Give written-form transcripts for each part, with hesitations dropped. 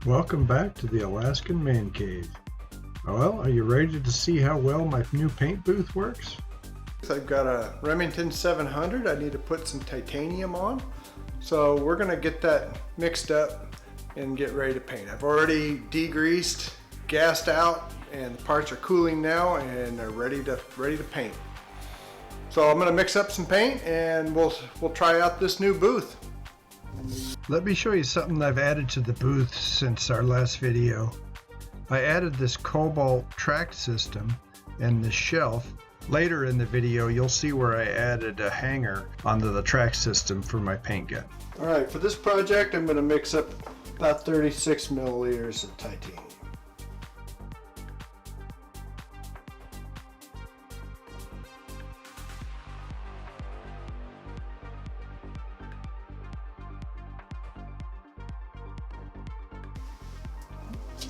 Welcome back to the Alaskan Mancave. Well, are you ready to see how well my new paint booth works? I've got a Remington 700 I need to put some titanium on. So we're gonna get that mixed up and get ready to paint. I've already degreased, gassed out, and the parts are cooling now and they're ready to paint. So I'm gonna mix up some paint and we'll try out this new booth. Let me show you something I've added to the booth since our last video. I added this cobalt track system and this shelf. Later in the video you'll see where I added a hanger onto the track system for my paint gun. Alright, for this project I'm going to mix up about 36 milliliters of titanium.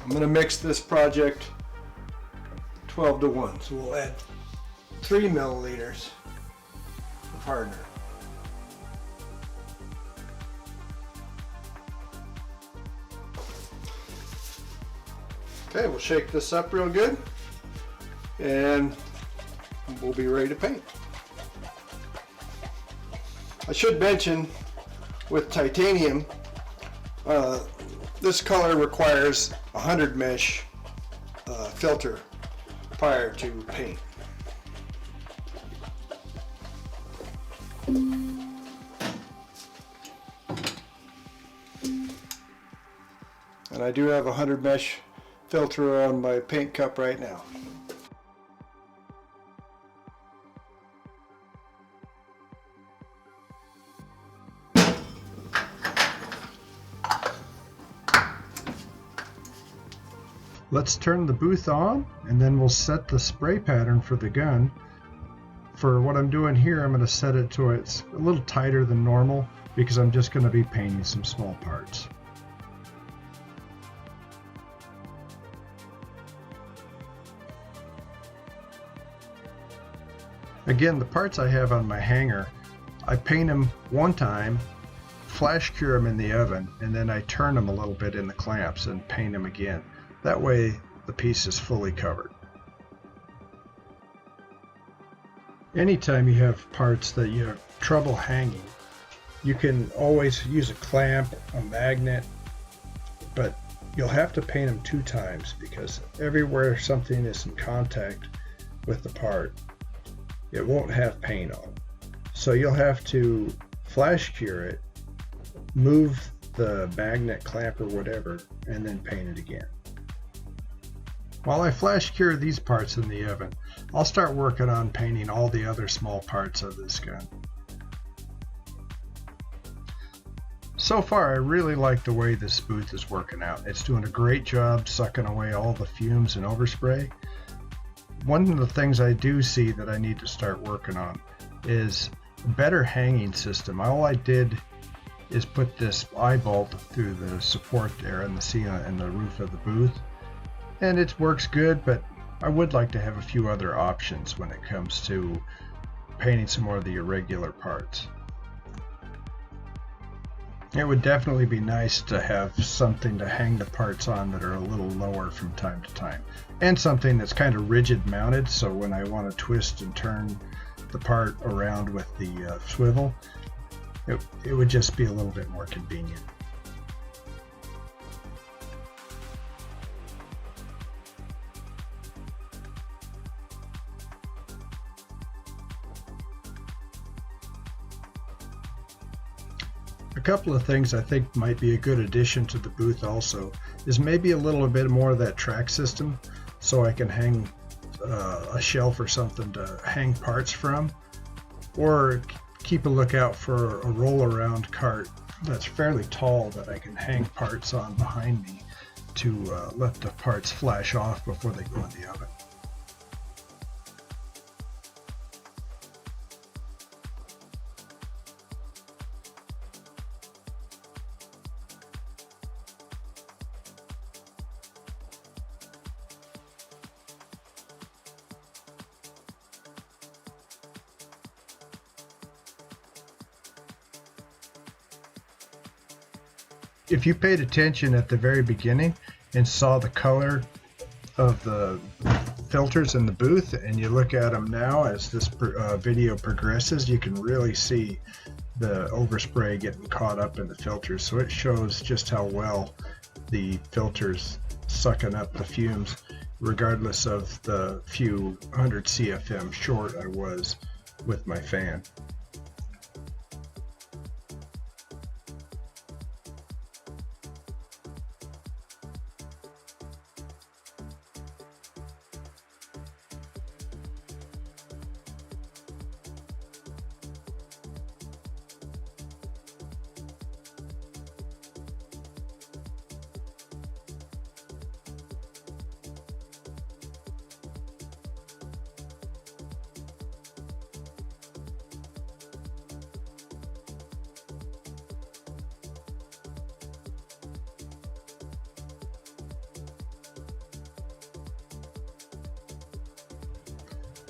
I'm going to mix this project 12 to 1, so we'll add 3 milliliters of hardener. Okay, we'll shake this up real good and we'll be ready to paint. I should mention with titanium, this color requires a 100 mesh filter prior to paint. And I do have a 100 mesh filter on my paint cup right now. Let's turn the booth on and then we'll set the spray pattern for the gun. For what I'm doing here, I'm going to set it to it's a little tighter than normal because I'm just going to be painting some small parts. Again, the parts I have on my hanger, I paint them one time, flash cure them in the oven, and then I turn them a little bit in the clamps and paint them again. That way the piece is fully covered. Anytime you have parts that you have trouble hanging, you can always use a clamp, a magnet, but you'll have to paint them 2 times because everywhere something is in contact with the part, it won't have paint on. So you'll have to flash cure it, move the magnet, clamp, or whatever, and then paint it again. While I flash cure these parts in the oven, I'll start working on painting all the other small parts of this gun. So far, I really like the way this booth is working out. It's doing a great job sucking away all the fumes and overspray. One of the things I do see that I need to start working on is a better hanging system. All I did is put this eye bolt through the support there in the ceiling and the roof of the booth. And it works good, but I would like to have a few other options when it comes to painting some more of the irregular parts. It would definitely be nice to have something to hang the parts on that are a little lower from time to time. And something that's kind of rigid mounted, so when I want to twist and turn the part around with the swivel, it would just be a little bit more convenient. A couple of things I think might be a good addition to the booth also is maybe a little bit more of that track system so I can hang a shelf or something to hang parts from, or keep a lookout for a roll around cart that's fairly tall that I can hang parts on behind me to let the parts flash off before they go in the oven. if you paid attention at the very beginning and saw the color of the filters in the booth, and you look at them now as this video progresses, you can really see the overspray getting caught up in the filters. So it shows just how well the filters sucking up the fumes, regardless of the few 100 CFM short I was with my fan.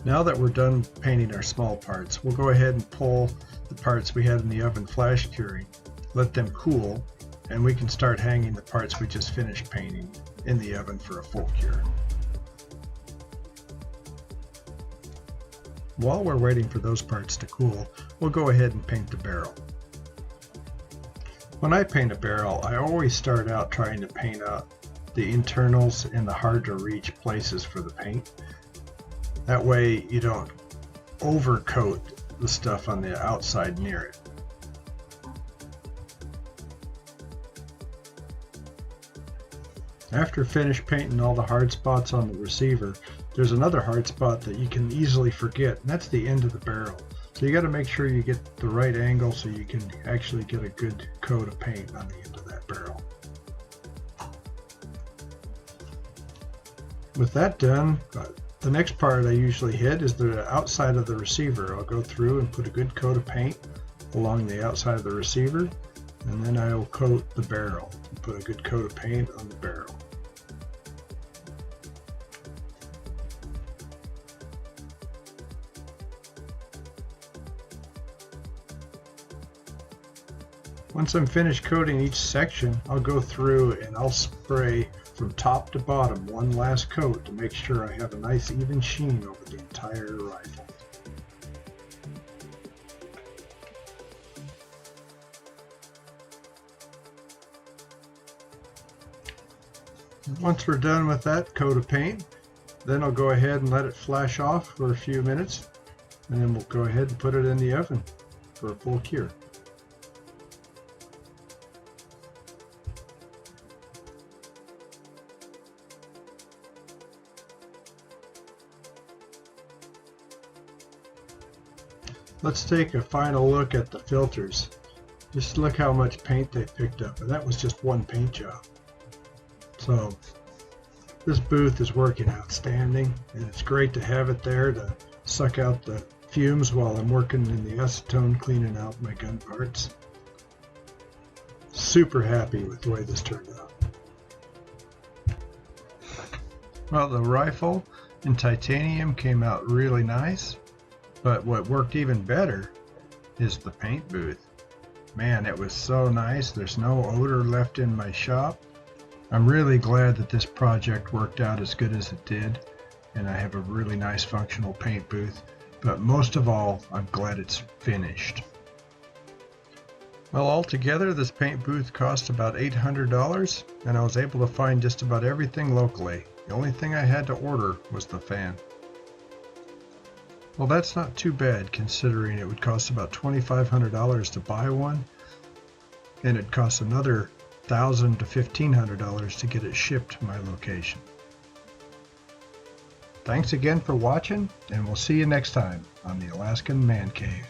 Now that we're done painting our small parts, we'll go ahead and pull the parts we had in the oven flash curing, let them cool, and we can start hanging the parts we just finished painting in the oven for a full cure. While we're waiting for those parts to cool, we'll go ahead and paint the barrel. When I paint a barrel, I always start out trying to paint out the internals and the hard to reach places for the paint. That way you don't overcoat the stuff on the outside near it. After finished painting all the hard spots on the receiver, there's another hard spot that you can easily forget, and that's the end of the barrel. So you got to make sure you get the right angle so you can actually get a good coat of paint on the end of that barrel. With that done, the next part I usually hit is the outside of the receiver. I'll go through and put a good coat of paint along the outside of the receiver, and then I will coat the barrel and put a good coat of paint on the barrel. Once I'm finished coating each section, I'll go through and I'll spray from top to bottom one last coat to make sure I have a nice even sheen over the entire rifle. Once we're done with that coat of paint, then I'll go ahead and let it flash off for a few minutes, and then we'll go ahead and put it in the oven for a full cure. Let's take a final look at the filters. Just look how much paint they picked up, and that was just one paint job. So this booth is working outstanding, and it's great to have it there to suck out the fumes while I'm working in the acetone cleaning out my gun parts. Super happy with the way this turned out. Well, the rifle in titanium came out really nice. But what worked even better is the paint booth. Man, it was so nice. There's no odor left in my shop. I'm really glad that this project worked out as good as it did, and I have a really nice functional paint booth. But most of all, I'm glad it's finished. Well, altogether, this paint booth cost about $800, and I was able to find just about everything locally. The only thing I had to order was the fan. Well, that's not too bad considering it would cost about $2,500 to buy one, and it costs another $1,000 to $1,500 to get it shipped to my location. Thanks again for watching, and we'll see you next time on the Alaskan Man Cave.